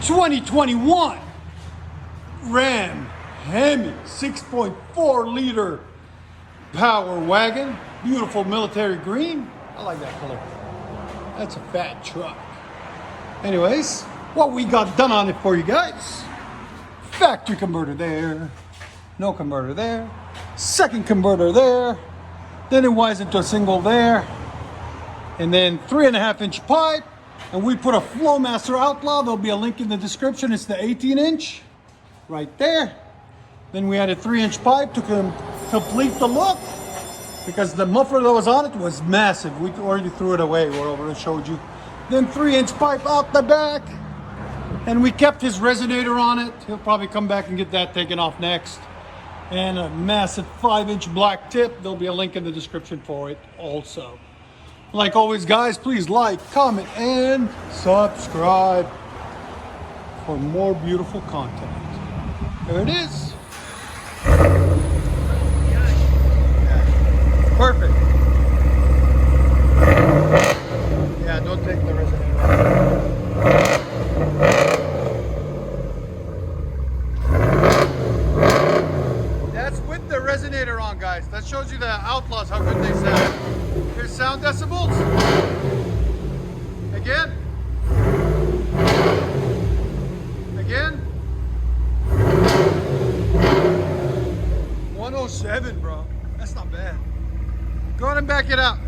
2021 Ram HEMI 6.4 liter power wagon. Beautiful military green. I like that color. That's a fat truck. Anyways, what we got done on it for you guys. Factory converter there. No converter there. Second converter there. Then it winds into a single there. And then 3.5-inch pipe. And we put a FLOWMASTER Outlaw. There'll be a link in the description. It's the 18-inch right there. Then we added 3-inch pipe to complete the look, because the muffler that was on it was massive. We already threw it away, wherever I showed you. Then 3-inch pipe out the back. And we kept his resonator on it. He'll probably come back and get that taken off next. And a massive 5-inch black tip. There'll be a link in the description for it also. Like always, guys, please like, comment, and subscribe for more beautiful content. There it is. Perfect. Yeah, don't take the resonator off. That's with the resonator on, guys. That shows you the Outlaws, how good they sound. Here's sound decibels. Again. Again. 107, bro. That's not bad. Go ahead and back it up.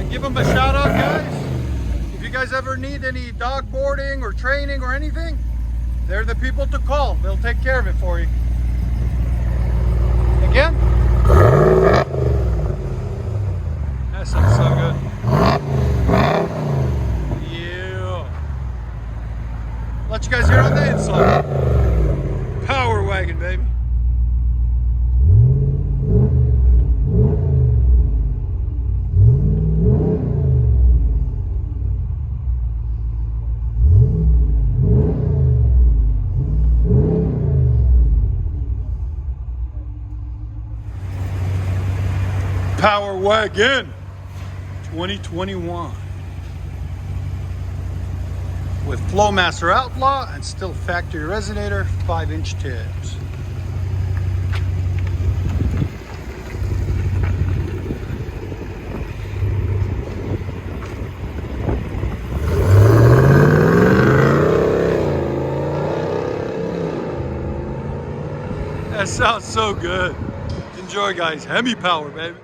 Give them a shout out, guys. If you guys ever need any dog boarding or training or anything, they're the people to call. They'll take care of it for you. Again. That sounds so good. Yeah. Let you guys hear on the inside. Power wagon, baby. Powerwagon 2021 with FLOWMASTER Outlaw and still factory resonator, 5-inch tips. That sounds so good. Enjoy, guys. HEMI power, baby.